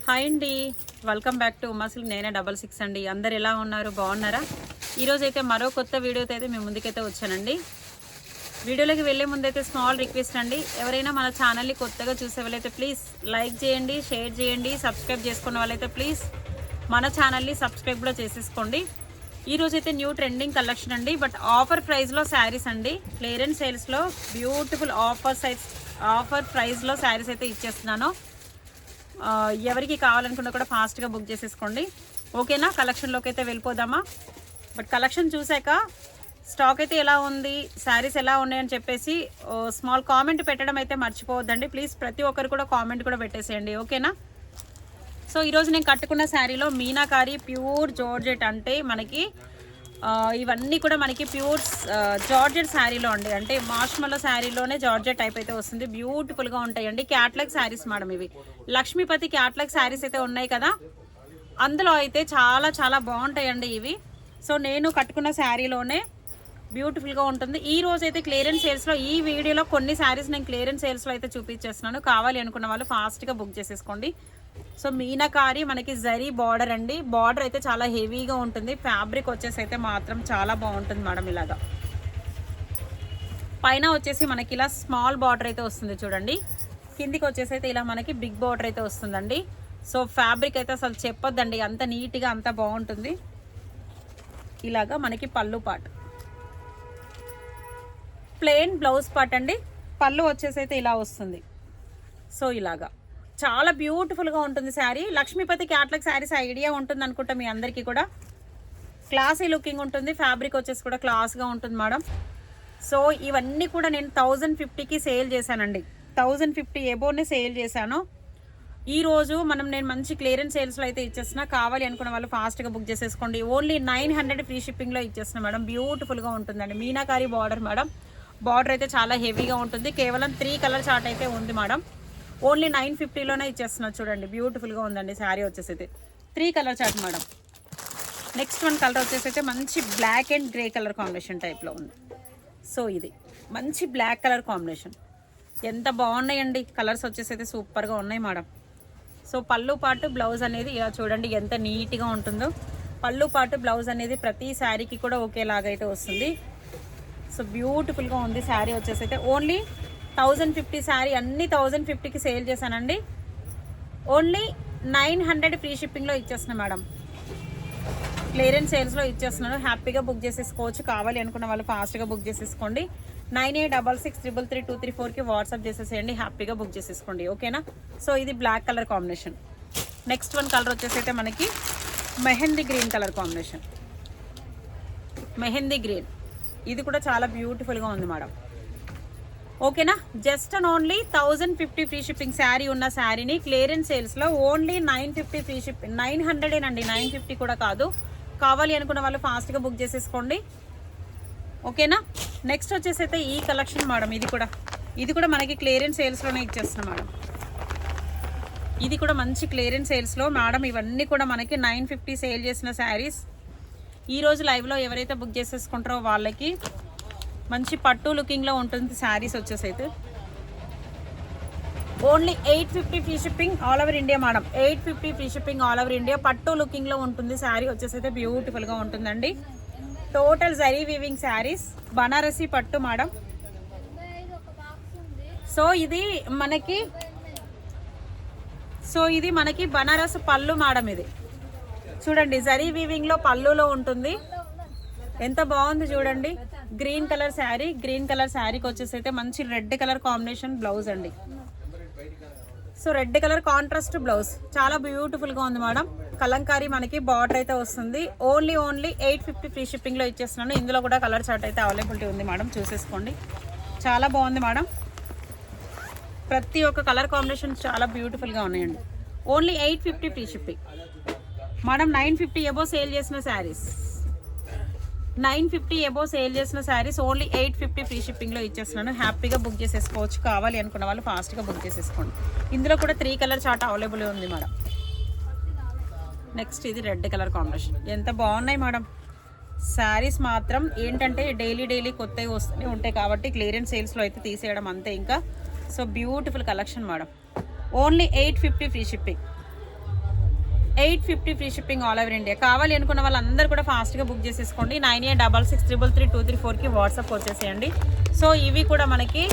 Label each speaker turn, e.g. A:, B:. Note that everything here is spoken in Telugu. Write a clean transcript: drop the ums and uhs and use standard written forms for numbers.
A: హాయ్ అండి, వెల్కమ్ బ్యాక్ టు ఉమాసిల్. నేనే 66 అండి. అందరు ఎలా ఉన్నారు? బాగున్నారా? ఈరోజైతే మరో కొత్త వీడియోతో అయితే మేము ముందుకైతే వచ్చానండి. వీడియోలోకి వెళ్ళే ముందైతే స్మాల్ రిక్వెస్ట్ అండి, ఎవరైనా మన ఛానల్ని కొత్తగా చూసే వాళ్ళైతే ప్లీజ్ లైక్ చేయండి, షేర్ చేయండి. సబ్స్క్రైబ్ చేసుకున్న వాళ్ళైతే ప్లీజ్ మన ఛానల్ని సబ్స్క్రైబ్ కూడా చేసేసుకోండి. ఈరోజైతే న్యూ ట్రెండింగ్ కలెక్షన్ అండి, బట్ ఆఫర్ ప్రైస్లో శారీస్ అండి. క్లియరెన్స్ సేల్స్లో బ్యూటిఫుల్ ఆఫర్ ప్రైస్లో శారీస్ అయితే ఇచ్చేస్తున్నాను. ఎవరికి కావాలనుకున్నా కూడా ఫాస్ట్గా బుక్ చేసేసుకోండి. ఓకేనా? కలెక్షన్లోకి అయితే వెళ్ళిపోదామా? బట్ కలెక్షన్ చూసాక స్టాక్ అయితే ఎలా ఉంది, శారీస్ ఎలా ఉన్నాయని చెప్పేసి స్మాల్ కామెంట్ పెట్టడం అయితే మర్చిపోవద్దండి ప్లీజ్. ప్రతి ఒక్కరు కూడా కామెంట్ కూడా పెట్టేసేయండి. ఓకేనా? సో ఈరోజు నేను కట్టుకున్న శారీలో మీనాకారి ప్యూర్ జార్జెట్, అంటే మనకి ఇవన్నీ కూడా మనకి ప్యూర్ జార్జెట్ శారీలో అండి, అంటే మాష్మలో శారీలోనే జార్జెట్ టైప్ అయితే వస్తుంది. బ్యూటిఫుల్గా ఉంటాయండి. క్యాట్లాగ్ శారీస్ మేడం ఇవి. లక్ష్మీపతి క్యాట్లాగ్ శారీస్ అయితే ఉన్నాయి కదా, అందులో అయితే చాలా చాలా బాగుంటాయండి ఇవి. సో నేను కట్టుకున్న శారీలోనే బ్యూటిఫుల్గా ఉంటుంది. ఈ రోజు అయితే క్లియరెన్స్ సేల్స్లో ఈ వీడియోలో కొన్ని శారీస్ నేను క్లియరెన్స్ సేల్స్లో అయితే చూపించేస్తున్నాను. కావాలి అనుకున్న వాళ్ళు ఫాస్ట్గా బుక్ చేసేసుకోండి. సో మీనాకారి మనకి జరీ బార్డర్ అండి. బార్డర్ అయితే చాలా హెవీగా ఉంటుంది. ఫ్యాబ్రిక్ వచ్చేసి అయితే మాత్రం చాలా బాగుంటుంది మేడం. ఇలాగా పైన వచ్చేసి మనకి ఇలా స్మాల్ బార్డర్ అయితే వస్తుంది చూడండి. కిందికి వచ్చేసి అయితే ఇలా మనకి బిగ్ బార్డర్ అయితే వస్తుందండి. సో ఫ్యాబ్రిక్ అయితే అసలు చెప్పొద్దండి, అంత నీట్గా అంత బాగుంటుంది. ఇలాగా మనకి పళ్ళు పార్ట్, ప్లెయిన్ బ్లౌజ్ పార్ట్ అండి. పళ్ళు వచ్చేసి అయితే ఇలా వస్తుంది. సో ఇలాగా చాలా బ్యూటిఫుల్గా ఉంటుంది శారీ. లక్ష్మీపతి క్యాట్లాగ్ శారీస్ ఐడియా ఉంటుంది అనుకుంటా మీ అందరికీ కూడా. క్లాసీ లుకింగ్ ఉంటుంది. ఫ్యాబ్రిక్ వచ్చేసి కూడా క్లాస్గా ఉంటుంది మేడం. సో ఇవన్నీ కూడా నేను 1050కి సేల్ చేశానండి. 1050 ఎబోనే సేల్ చేశాను. ఈరోజు నేను మంచి క్లియరెన్స్ సేల్స్లో అయితే ఇచ్చేస్తున్నా. కావాలి అనుకున్న వాళ్ళు ఫాస్ట్గా బుక్ చేసేసుకోండి. ఓన్లీ 900 ఫ్రీ షిప్పింగ్లో ఇచ్చేస్తున్నా మేడం. బ్యూటిఫుల్గా ఉంటుందండి. Meenakari border madam. బార్డర్ అయితే చాలా హెవీగా ఉంటుంది. కేవలం 3 కలర్ చార్ట్ అయితే ఉంది మేడం. ఓన్లీ 950లోనే ఇచ్చేస్తున్నారు చూడండి. బ్యూటిఫుల్గా ఉందండి శారీ వచ్చేసి అయితే. 3 colour chart madam. Next one colour వచ్చేసి అయితే మంచి black and grey colour combination టైప్లో ఉంది. సో ఇది మంచి బ్లాక్ కలర్ కాంబినేషన్. ఎంత బాగున్నాయండి కలర్స్ వచ్చేసి అయితే సూపర్గా ఉన్నాయి మేడం. సో పళ్ళు పాటు బ్లౌజ్ అనేది ఇలా చూడండి ఎంత నీట్గా ఉంటుందో. పళ్ళు పాటు బ్లౌజ్ అనేది ప్రతి శారీకి కూడా ఒకేలాగా అయితే వస్తుంది. సో బ్యూటిఫుల్గా ఉంది శారీ వచ్చేసి అయితే. ఓన్లీ 1050 శారీ అన్ని 1050కి సేల్ చేశానండి. ఓన్లీ 900 ఫ్రీ షిప్పింగ్లో ఇచ్చేస్తున్నాను మేడం. క్లియరెన్స్ సేల్స్లో ఇచ్చేస్తున్నాను. హ్యాపీగా బుక్ చేసేసుకోవచ్చు. కావాలి అనుకున్న వాళ్ళు ఫాస్ట్గా బుక్ చేసేసుకోండి. 9866332234కి వాట్సాప్ చేసేసేయండి. హ్యాపీగా బుక్ చేసేసుకోండి. ఓకేనా? సో ఇది black colour combination. Next one colour వచ్చేసి అయితే మనకి mehndi green colour combination. Mehndi green ఇది కూడా చాలా బ్యూటిఫుల్గా ఉంది మేడం. ఓకేనా? Just and only 1050 free shipping sari ఉన్న శారీని క్లియరెన్స్ సేల్స్లో ఓన్లీ 950 ఫ్రీ షిప్పింగ్. 900 అండి, 950 కూడా కాదు. కావాలి అనుకున్న వాళ్ళు ఫాస్ట్గా బుక్ చేసేసుకోండి. ఓకేనా? నెక్స్ట్ వచ్చేసి అయితే ఈ కలెక్షన్ మేడం. ఇది కూడా మనకి క్లియరెన్స్ సేల్స్లోనే ఇచ్చేస్తున్నాం మేడం. ఇది కూడా మంచి క్లియరెన్స్ సేల్స్లో మేడం. ఇవన్నీ కూడా మనకి 950 సేల్ చేసిన శారీస్. ఈరోజు లైవ్లో ఎవరైతే బుక్ చేసేసుకుంటారో వాళ్ళకి మంచి పట్టు లుకింగ్లో ఉంటుంది శారీస్ వచ్చేసి అయితే. Only 850 free shipping all over India madam. 850 free shipping all over India. పట్టు లుకింగ్లో ఉంటుంది శారీ వచ్చేసి అయితే. బ్యూటిఫుల్గా ఉంటుందండి. Total zari weaving saris. బనారసి పట్టు మేడం. సో ఇది మనకి బనారస్ పళ్ళు మేడం. ఇది చూడండి జరీ వీవింగ్లో పళ్ళులో ఉంటుంది. ఎంత బాగుంది చూడండి. Green colour sari. Green colour శారీకి వచ్చేసి అయితే మంచి రెడ్ కలర్ కాంబినేషన్ బ్లౌజ్ అండి. So red colour contrast blouse చాలా బ్యూటిఫుల్గా ఉంది మేడం. కలంకారీ మనకి బార్డర్ అయితే వస్తుంది. ఓన్లీ 850 ఫ్రీ షిప్పింగ్లో ఇచ్చేస్తున్నాను. ఇందులో కూడా కలర్ చార్ట్ అయితే అవైలబిలిటీ ఉంది మేడం. చూసేసుకోండి. చాలా బాగుంది మేడం. ప్రతి ఒక్క కలర్ కాంబినేషన్ చాలా బ్యూటిఫుల్గా ఉన్నాయండి. Only 850 free shipping madam. 950 above sale చేసిన శారీస్. 950 ఎబో సేల్ చేసిన శారీస్ ఓన్లీ 850 ఫ్రీ షిప్పింగ్లో ఇచ్చేస్తున్నాను. హ్యాపీగా బుక్ చేసేసుకోవచ్చు. కావాలి అనుకున్న వాళ్ళు ఫాస్ట్గా బుక్ చేసేసుకోండి. ఇందులో కూడా 3 కలర్ చార్ట్ అవైలబుల్ ఉంది మేడం. నెక్స్ట్ ఇది రెడ్ కలర్ కాంబినేషన్. ఎంత బాగున్నాయి మేడం శారీస్ మాత్రం. ఏంటంటే డైలీ కొత్తవి వస్తూనే ఉంటాయి కాబట్టి క్లియరెన్స్ సేల్స్లో అయితే తీసేయడం అంతే ఇంకా. So beautiful collection madam. Only 850 free shipping. 850 free shipping all over India. కావాలి అనుకున్న వాళ్ళందరూ కూడా ఫాస్ట్గా బుక్ చేసేసుకోండి. 9866333234కి వాట్సాప్ వచ్చేసేయండి. సో ఇవి కూడా మనకి